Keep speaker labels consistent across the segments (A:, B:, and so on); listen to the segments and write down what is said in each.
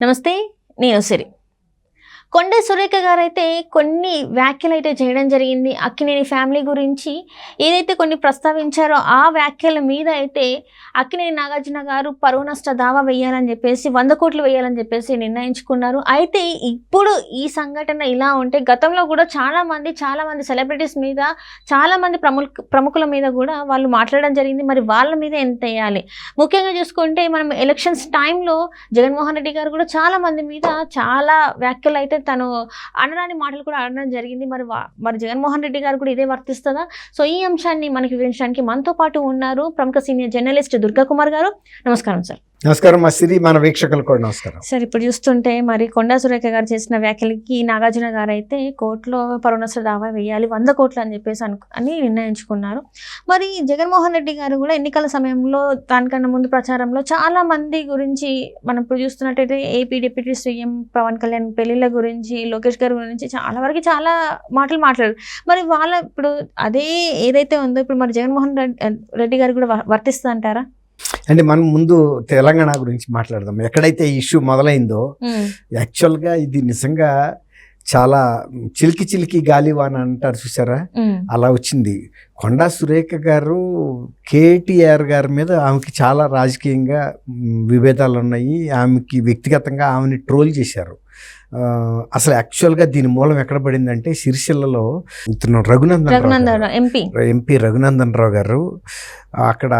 A: నమస్తే, నేను సిరి. కొండ సురేఖ గారైతే కొన్ని వ్యాఖ్యలు అయితే చేయడం జరిగింది. అక్కినేని ఫ్యామిలీ గురించి ఏదైతే కొన్ని ప్రస్తావించారో ఆ వ్యాఖ్యల మీద అయితే అక్కినేని నాగార్జున గారు పరువు నష్ట దావా వేయాలని చెప్పేసి 100 కోట్లు వేయాలని చెప్పేసి నిర్ణయించుకున్నారు. అయితే ఇప్పుడు ఈ సంఘటన ఇలా ఉంటే గతంలో కూడా చాలామంది సెలబ్రిటీస్ మీద చాలామంది ప్రముఖుల మీద కూడా వాళ్ళు మాట్లాడడం జరిగింది. మరి వాళ్ళ మీద ఎంత వేయాలి? ముఖ్యంగా చూసుకుంటే మనం ఎలక్షన్స్ టైంలో జగన్మోహన్ రెడ్డి గారు కూడా చాలామంది మీద చాలా వ్యాఖ్యలు అయితే తను అనరాని మాటలు కూడా అనడం జరిగింది. మరి జగన్మోహన్ రెడ్డి గారు కూడా ఇదే వర్తిస్తుందా? సో ఈ అంశాన్ని మనకి వివరించడానికి మనతో పాటు ఉన్నారు ప్రముఖ సీనియర్ జర్నలిస్ట్ దుర్గా కుమార్ గారు. నమస్కారం సార్.
B: నమస్కారం సిరి, మన వీక్షకులు కూడా నమస్కారం
A: సార్. ఇప్పుడు చూస్తుంటే మరి కొండా సురేఖ గారు చేసిన వ్యాఖ్యలకి నాగార్జున గారు అయితే కోర్టులో పరువు నష్ట దావా వేయాలి 100 కోట్లు అని చెప్పేసి అని నిర్ణయించుకున్నారు. మరి జగన్మోహన్ రెడ్డి గారు కూడా ఎన్నికల సమయంలో దానికన్నా ముందు ప్రచారంలో చాలా మంది గురించి మనం ఇప్పుడు చూస్తున్నట్టయితే AP deputy CM Pawan Kalyan పెళ్లిళ్ళ గురించి, లోకేష్ గారి గురించి చాలా మాటలు మాట్లాడారు. మరి వాళ్ళ ఇప్పుడు అదే ఏదైతే ఉందో ఇప్పుడు మరి జగన్మోహన్ రెడ్డి గారు కూడా వర్తిస్తుంది అంటారా?
B: అంటే మనం ముందు తెలంగాణ గురించి మాట్లాడదాం. ఎక్కడైతే ఇష్యూ మొదలైందో యాక్చువల్గా ఇది నిజంగా చాలా చిలికి గాలివాన అంటారు చూసారా, అలా వచ్చింది. కొండా సురేఖ గారు కేటీఆర్ గారి మీద ఆమెకి చాలా రాజకీయంగా విభేదాలు ఉన్నాయి. ఆమెకి వ్యక్తిగతంగా ఆమెని ట్రోల్ చేశారు. అసలు యాక్చువల్గా దీని మూలం ఎక్కడ పడిందంటే సిరిసిల్లలో ఇతను ఎంపీ రఘునందన్ రావు గారు అక్కడ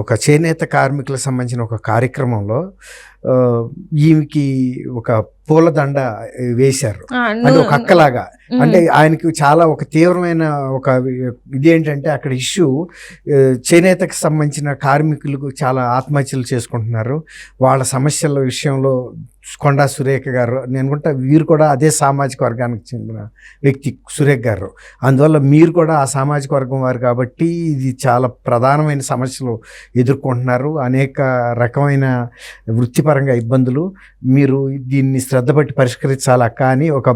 B: ఒక చేనేత కార్మికులకు సంబంధించిన ఒక కార్యక్రమంలో ఈమెకి ఒక పూలదండ వేశారు. అది ఒక అక్కలాగా. అంటే ఆయనకి చాలా ఒక తీవ్రమైన ఒక ఇదేంటంటే అక్కడ ఇష్యూ చేనేతకు సంబంధించిన కార్మికులకు చాలా ఆత్మహత్యలు చేసుకుంటున్నారు. వాళ్ళ సమస్యల విషయంలో కొండా సురేఖ గారు, నేను అనుకుంటా వీరు కూడా అదే సామాజిక వర్గానికి చెందిన వ్యక్తి సురేఖ గారు. అందువల్ల మీరు కూడా ఆ సామాజిక వర్గం వారు కాబట్టి ఇది చాలా ప్రధానమైన సమస్యలు ఎదుర్కొంటున్నారు. అనేక రకమైన వృత్తిపరంగా ఇబ్బందులు. మీరు దీన్ని శ్రద్ధ పట్టి పరిష్కరించాలా కానీ ఒక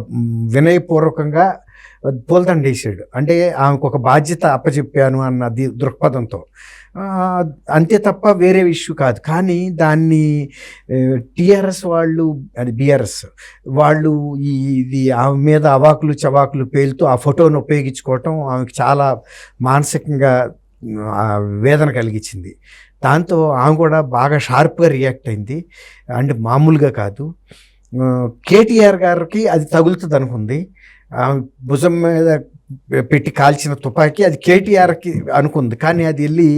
B: వినయపూర్వకంగా పూలదండ వేసాడు. అంటే ఆమెకు ఒక బాధ్యత అప్పచెప్పాను అన్న దృక్పథంతో, అంతే తప్ప వేరే ఇష్యూ కాదు. కానీ దాన్ని టీఆర్ఎస్ వాళ్ళు, అది బీఆర్ఎస్ వాళ్ళు ఇది ఆమె మీద అవాకులు చవాకులు పేలుతూ ఆ ఫోటోను ఉపయోగించుకోవటం ఆమెకు చాలా మానసికంగా వేదన కలిగించింది. దాంతో ఆమె కూడా బాగా షార్ప్గా రియాక్ట్ అయింది. అంటే మామూలుగా కాదు. కేటీఆర్ గారికి అది తగులుతుంది అనుకుంది. భుజం మీద పెట్టి కాల్చిన తుపాకీ అది కేటీఆర్కి అనుకుంది, కానీ అది వెళ్ళి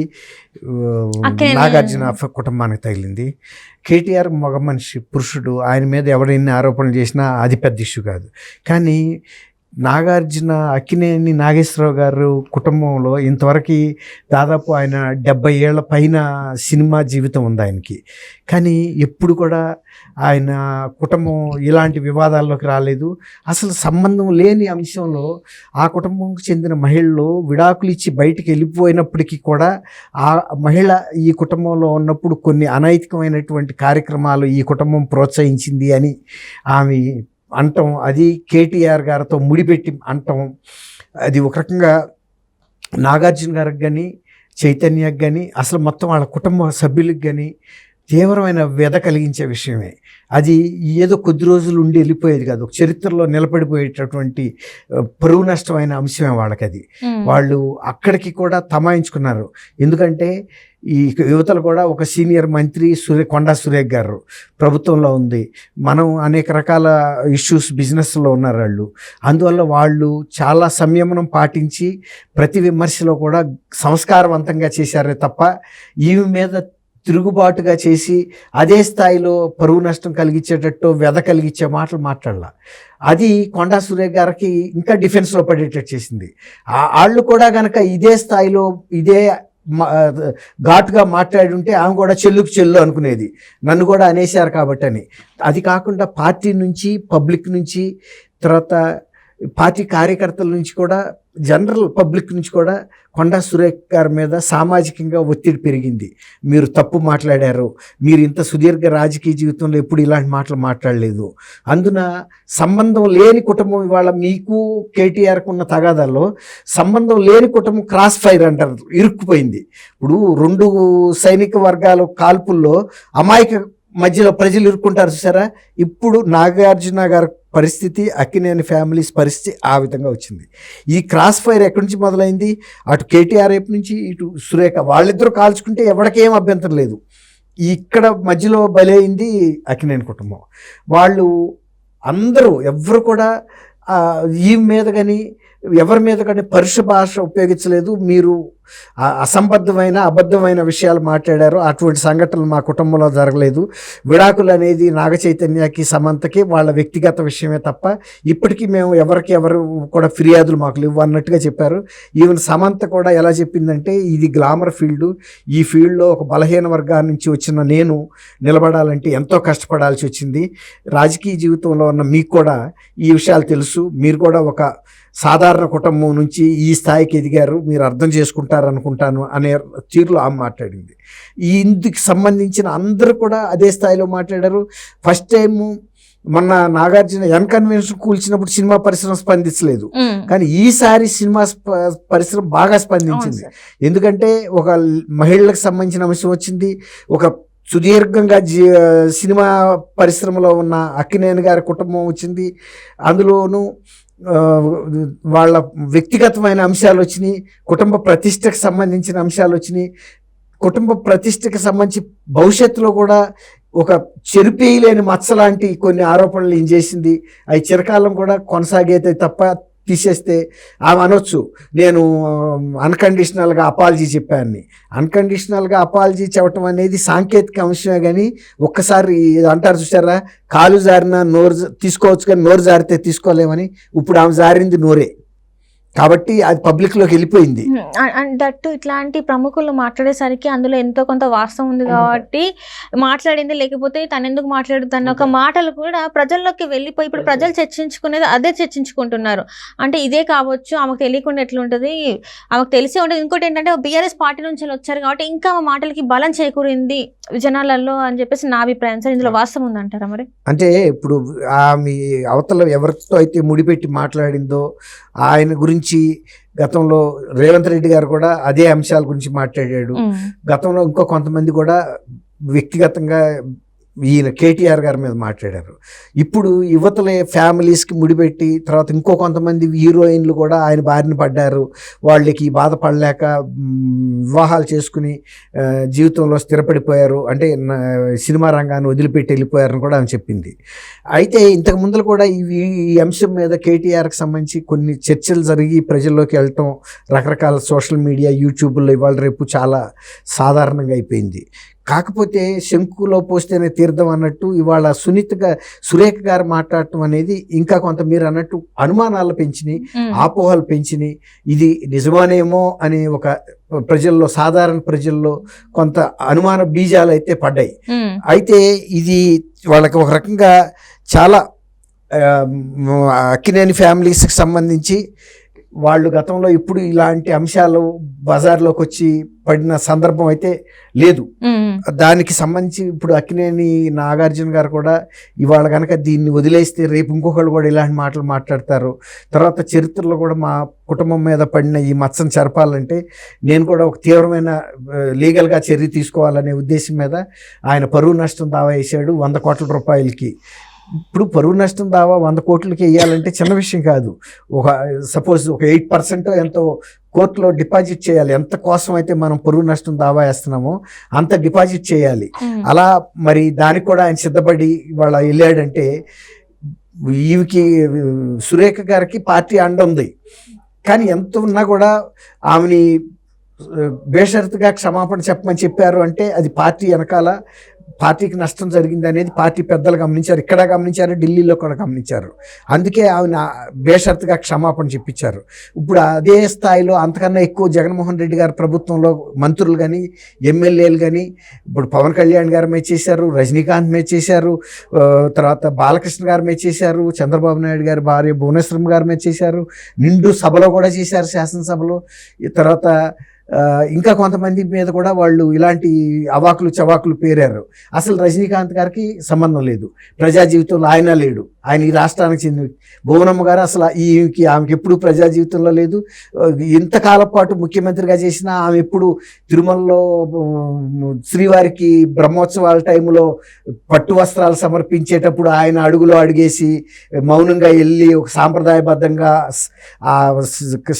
B: నాగార్జున కుటుంబానికి తగిలింది. కేటీఆర్ మగ మనిషి, పురుషుడు, ఆయన మీద ఎవరైనా ఆరోపణలు చేసినా అది పెద్ద ఇష్యూ కాదు. కానీ నాగార్జున అక్కినేని నాగేశ్వరరావు గారు కుటుంబంలో ఇంతవరకు దాదాపు ఆయన 70 ఏళ్ల పైన సినిమా జీవితం ఉంది ఆయనకి. కానీ ఎప్పుడు కూడా ఆయన కుటుంబం ఇలాంటి వివాదాల్లోకి రాలేదు. అసలు సంబంధం లేని అంశంలో ఆ కుటుంబంకు చెందిన మహిళలు విడాకులు ఇచ్చి బయటికి వెళ్ళిపోయినప్పటికీ కూడా ఆ మహిళ ఈ కుటుంబంలో ఉన్నప్పుడు కొన్ని అనైతికమైనటువంటి కార్యక్రమాలు ఈ కుటుంబం ప్రోత్సహించింది అని ఆమె అంటాం. అది కేటీఆర్ గారితో ముడిపెట్టి అంటాం. అది ఒక రకంగా నాగార్జున గారికి కానీ, చైతన్యకి కానీ, అసలు మొత్తం వాళ్ళ కుటుంబ సభ్యులకు కానీ తీవ్రమైన వ్యధ కలిగించే విషయమే. అది ఏదో కొద్ది రోజులు ఉండి వెళ్ళిపోయేది కాదు, ఒక చరిత్రలో నిలబడిపోయేటటువంటి పరువు నష్టమైన అంశమే వాళ్ళకి. అది వాళ్ళు అక్కడికి కూడా తమాయించుకున్నారు. ఎందుకంటే ఈ యువతలు కూడా ఒక సీనియర్ మంత్రి కొండా సురేఖ గారు ప్రభుత్వంలో ఉంది, మనం అనేక రకాల ఇష్యూస్ బిజినెస్లో ఉన్నారు వాళ్ళు. అందువల్ల వాళ్ళు చాలా సంయమనం పాటించి ప్రతి విమర్శలో కూడా సంస్కారవంతంగా చేశారే తప్ప ఈమె మీద తిరుగుబాటుగా చేసి అదే స్థాయిలో పరువు నష్టం కలిగించేటట్టు వ్యధ కలిగించే మాటలు మాట్లాడాల. అది కొండా సురేఖ గారికి ఇంకా డిఫెన్స్లో పడేటట్టు చేసింది. వాళ్ళు కూడా కనుక ఇదే స్థాయిలో ఇదే ఘాటుగా మాట్లాడి ఉంటే ఆమె కూడా చెల్లుకు చెల్లు అనుకునేది, నన్ను కూడా అనేశారు కాబట్టి అని. అది కాకుండా పార్టీ నుంచి, పబ్లిక్ నుంచి, తర్వాత పార్టీ కార్యకర్తల నుంచి కూడా, జనరల్ పబ్లిక్ నుంచి కూడా కొండా సురేఖ గారి మీద సామాజికంగా ఒత్తిడి పెరిగింది. మీరు తప్పు మాట్లాడారు, మీరు ఇంత సుదీర్ఘ రాజకీయ జీవితంలో ఎప్పుడు ఇలాంటి మాటలు మాట్లాడలేదు. అందున సంబంధం లేని కుటుంబం, ఇవాళ మీకు కేటీఆర్కు ఉన్న తగాదాల్లో సంబంధం లేని కుటుంబం క్రాస్ ఫైర్ అంటారు, ఇరుక్కుపోయింది. ఇప్పుడు 2 సైనిక వర్గాల కాల్పుల్లో అమాయక మధ్యలో ప్రజలు ఇరుక్కుంటారు చూసారా. ఇప్పుడు నాగార్జున గారి పరిస్థితి, అక్కినేని ఫ్యామిలీస్ పరిస్థితి ఆ విధంగా వచ్చింది. ఈ క్రాస్ ఫైర్ ఎక్కడి నుంచి మొదలైంది? అటు కేటీఆర్ వైపు నుంచి ఇటు సురేఖ, వాళ్ళిద్దరూ కాల్చుకుంటే ఎవరికేం అభ్యంతరం లేదు. ఇక్కడ మధ్యలో బలైంది అక్కినేని కుటుంబం. వాళ్ళు అందరూ ఎవరు కూడా ఈ మీద కానీ ఎవరి మీద కానీ పరుష భాష ఉపయోగించలేదు. మీరు అసంబద్ధమైన అబద్ధమైన విషయాలు మాట్లాడారు. అటువంటి సంఘటనలు మా కుటుంబంలో జరగలేదు. విడాకులు అనేది నాగ చైతన్యకి సమంతకి వాళ్ళ వ్యక్తిగత విషయమే తప్ప ఇప్పటికీ మేము ఎవరు కూడా ఫిర్యాదులు మాకు లేవు అన్నట్టుగా చెప్పారు. ఈవెన్ సమంత కూడా ఎలా చెప్పిందంటే, ఇది గ్లామర్ ఫీల్డ్, ఈ ఫీల్డ్లో ఒక బలహీన వర్గాల నుంచి వచ్చిన నేను నిలబడాలంటే ఎంతో కష్టపడాల్సి వచ్చింది. రాజకీయ జీవితంలో ఉన్న మీకు కూడా ఈ విషయాలు తెలుసు. మీరు కూడా ఒక సాధారణ కుటుంబం నుంచి ఈ స్థాయికి ఎదిగారు, మీరు అర్థం చేసుకుంటారనుకుంటాను అనే తీరులో ఆమె మాట్లాడింది. ఇందుకు సంబంధించిన అందరూ కూడా అదే స్థాయిలో మాట్లాడారు. ఫస్ట్ టైము మొన్న నాగార్జున ఎన్ కన్వెన్షన్ కూల్చినప్పుడు సినిమా పరిశ్రమ స్పందించలేదు, కానీ ఈసారి సినిమా పరిశ్రమ బాగా స్పందించింది. ఎందుకంటే ఒక మహిళలకు సంబంధించిన అంశం వచ్చింది, ఒక సుదీర్ఘంగా సినిమా పరిశ్రమలో ఉన్న అక్కినేని గారి కుటుంబం వచ్చింది, అందులోనూ వాళ్ళ వ్యక్తిగతమైన అంశాలు వచ్చినాయి, కుటుంబ ప్రతిష్టకు సంబంధించిన అంశాలు వచ్చినాయి. కుటుంబ ప్రతిష్టకు సంబంధించి భవిష్యత్తులో కూడా ఒక చెరిపేయలేని మచ్చ లాంటి కొన్ని ఆరోపణలు ఏం చేసింది. అవి చిరకాలం కూడా కొనసాగేది తప్ప తీసేస్తే ఆమె అనొచ్చు, నేను అన్కండిషనల్గా అపాలజీ చెప్పాను. అన్కండిషనల్గా అపాలజీ చెప్పటం అనేది సాంకేతిక అంశమే, కానీ ఒక్కసారి అంటారు చూసారా, కాలు జారిన నోరు తీసుకోవచ్చు కానీ నోరు జారితే తీసుకోలేమని. ఇప్పుడు ఆమె జారింది నోరే కాబట్టి అది పబ్లిక్లోకి వెళ్ళిపోయింది.
A: దట్టు ఇట్లాంటి ప్రముఖులు మాట్లాడేసరికి అందులో ఎంతో కొంత వాస్తవం ఉంది కాబట్టి మాట్లాడింది, లేకపోతే తను ఎందుకు మాట్లాడుతుంది అన్న ఒక మాటలు కూడా ప్రజల్లోకి వెళ్ళిపోయి ఇప్పుడు ప్రజలు చర్చించుకునేది అదే చర్చించుకుంటున్నారు. అంటే ఇదే కావచ్చు, ఆమెకు తెలియకుండా ఎట్లుంటుంది, ఆమెకు తెలిసే ఉంటుంది. ఇంకోటి ఏంటంటే బీఆర్ఎస్ పార్టీ నుంచి వచ్చారు కాబట్టి ఇంకా ఆ మాటలకి బలం చేకూరింది జనాలలో అని చెప్పేసి నా అభిప్రాయం. సార్ ఇందులో వాస్తవం ఉందంటారా మరి?
B: అంటే ఇప్పుడు ఆమె అవతల ఎవరితో అయితే ముడిపెట్టి మాట్లాడిందో ఆయన గురించి గతంలో రేవంత్ రెడ్డి గారు కూడా అదే అంశాల గురించి మాట్లాడాడు. గతంలో ఇంకో కొంతమంది కూడా వ్యక్తిగతంగా ఈయన కేటీఆర్ గారి మీద మాట్లాడారు. ఇప్పుడు యువతలే ఫ్యామిలీస్కి ముడిపెట్టి తర్వాత ఇంకో కొంతమంది హీరోయిన్లు కూడా ఆయన బారిన పడ్డారు. వాళ్ళకి బాధపడలేక వివాహాలు చేసుకుని జీవితంలో స్థిరపడిపోయారు, అంటే సినిమా రంగాన్ని వదిలిపెట్టి వెళ్ళిపోయారని కూడా ఆమె చెప్పింది. అయితే ఇంతకు ముందు కూడా ఈ అంశం మీద కేటీఆర్కి సంబంధించి కొన్ని చర్చలు జరిగి ప్రజల్లోకి వెళ్ళటం రకరకాల సోషల్ మీడియా యూట్యూబ్లో ఇవాళ రేపు చాలా సాధారణంగా అయిపోయింది. కాకపోతే శంకులో పోస్తేనే తీర్థం అన్నట్టు ఇవాళ సురేఖ గారు మాట్లాడటం అనేది ఇంకా కొంత మీరు అన్నట్టు అనుమానాలు పెంచినాయి, ఆపోహలు పెంచినాయి. ఇది నిజమానేమో అని ఒక ప్రజల్లో, సాధారణ ప్రజల్లో కొంత అనుమాన బీజాలు అయితే పడ్డాయి. అయితే ఇది వాళ్ళకి ఒక రకంగా చాలా అక్కినేని ఫ్యామిలీస్కి సంబంధించి వాళ్ళు గతంలో ఇప్పుడు ఇలాంటి అంశాలు బజార్లోకి వచ్చి పడిన సందర్భం అయితే లేదు. దానికి సంబంధించి ఇప్పుడు అక్కినేని నాగార్జున గారు కూడా ఇవాళ కనుక దీన్ని వదిలేస్తే రేపు ఇంకొకళ్ళు కూడా ఇలాంటి మాటలు మాట్లాడతారు. తర్వాత చరిత్రలో కూడా మా కుటుంబం మీద పడిన ఈ మచ్చను చెరపాలంటే నేను కూడా ఒక తీవ్రమైన లీగల్గా చర్య తీసుకోవాలనే ఉద్దేశం మీద ఆయన పరువు నష్టం దావా వేశాడు 100 కోట్ల రూపాయలకి. ఇప్పుడు పరువు నష్టం దావా 100 కోట్లకి వేయాలంటే చిన్న విషయం కాదు. ఒక సపోజ్ ఒక 8% ఎంతో కోర్టులో డిపాజిట్ చేయాలి. ఎంత కోసం అయితే మనం పరువు నష్టం దావా వేస్తున్నామో అంత డిపాజిట్ చేయాలి. అలా మరి దానికి కూడా ఆయన సిద్ధపడి వాళ్ళ వెళ్ళాడంటే ఈవికి సురేఖ గారికి పార్టీ అండ ఉంది. కానీ ఎంత ఉన్నా కూడా ఆమెని బేషరతుగా క్షమాపణ చెప్పమని చెప్పారు అంటే అది పార్టీ వెనకాల పార్టీకి నష్టం జరిగింది అనేది పార్టీ పెద్దలు గమనించారు, ఇక్కడ గమనించారు, ఢిల్లీలో కూడా గమనించారు. అందుకే ఆయన బేషరతుగా క్షమాపణ చెప్పించారు. ఇప్పుడు అదే స్థాయిలో అంతకన్నా ఎక్కువ జగన్మోహన్ రెడ్డి గారి ప్రభుత్వంలో మంత్రులు కానీ ఎమ్మెల్యేలు కానీ ఇప్పుడు పవన్ కళ్యాణ్ గారు మెచ్చేశారు, రజనీకాంత్ మెచ్చేశారు, తర్వాత బాలకృష్ణ గారు మెచ్చేశారు, చంద్రబాబు నాయుడు గారి భార్య భువనేశ్వరం గారు మెచ్చేశారు, నిండు సభలో కూడా చేశారు, శాసనసభలో. తర్వాత ఇంకా కొంతమంది మీద కూడా వాళ్ళు ఇలాంటి అవాకులు చవాకులు పేరారు. అసలు రజనీకాంత్ గారికి సంబంధం లేదు, ప్రజా జీవితంలో ఆయన లేడు, ఆయన ఈ రాష్ట్రానికి చెందిన భువనమ్మ గారు అసలు ఆమెకి ఎప్పుడు ప్రజా జీవితంలో లేదు. ఇంతకాలం పాటు ముఖ్యమంత్రిగా చేసిన ఆమె ఎప్పుడు తిరుమలలో శ్రీవారికి బ్రహ్మోత్సవాల టైంలో పట్టు వస్త్రాలు సమర్పించేటప్పుడు ఆయన అడుగులో అడుగేసి మౌనంగా వెళ్ళి ఒక సాంప్రదాయబద్ధంగా ఆ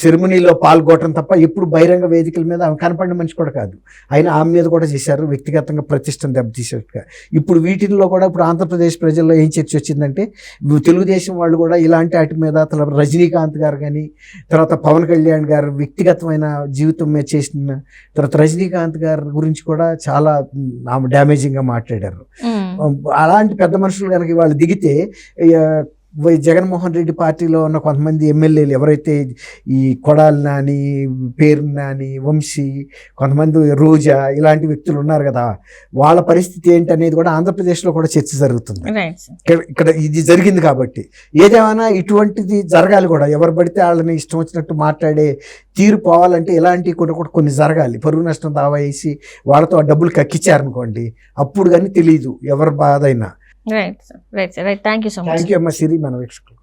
B: సెరమనీలో పాల్గొనడం తప్ప ఎప్పుడు బహిరంగ వేదికల మీద ఆమె కనపడిన మనిషి కూడా కాదు. ఆయన ఆమె మీద కూడా చేశారు వ్యక్తిగతంగా ప్రతిష్టను దెబ్బతీసేట్టుగా. ఇప్పుడు వీటిల్లో కూడా ఇప్పుడు ఆంధ్రప్రదేశ్ ప్రజల్లో ఏం చర్చ వచ్చిందంటే తెలుగుదేశం వాళ్ళు కూడా ఇలాంటి వాటి మీద తర్వాత రజనీకాంత్ గారు కానీ తర్వాత పవన్ కళ్యాణ్ గారు వ్యక్తిగతమైన జీవితం మీద చేసిన తర్వాత రజనీకాంత్ గారి గురించి కూడా చాలా డ్యామేజింగ్గా మాట్లాడారు. అలాంటి పెద్ద మనుషులు కనుక వాళ్ళు దిగితే జగన్మోహన్ రెడ్డి పార్టీలో ఉన్న కొంతమంది ఎమ్మెల్యేలు ఎవరైతే ఈ కొడాలి నాని, పేరు నాని, వంశీ, కొంతమంది రోజా ఇలాంటి వ్యక్తులు ఉన్నారు కదా, వాళ్ళ పరిస్థితి ఏంటనేది కూడా ఆంధ్రప్రదేశ్లో కూడా చర్చ జరుగుతుంది. ఇక్కడ ఇది జరిగింది కాబట్టి ఏదేమైనా ఇటువంటిది జరగాలి కూడా. ఎవరు పడితే వాళ్ళని ఇష్టం వచ్చినట్టు మాట్లాడే తీరు పోవాలంటే ఇలాంటివి కూడా కొన్ని జరగాలి. పరువు నష్టం దావా వేసి వాళ్ళతో ఆ డబ్బులు కక్కిచ్చారనుకోండి, అప్పుడు కానీ తెలియదు ఎవరి బాధ అయినా.
A: Right sir, right sir, right. Thank you so much.
B: Thank you అమ్మ సిరి, మన వీక్షకులు.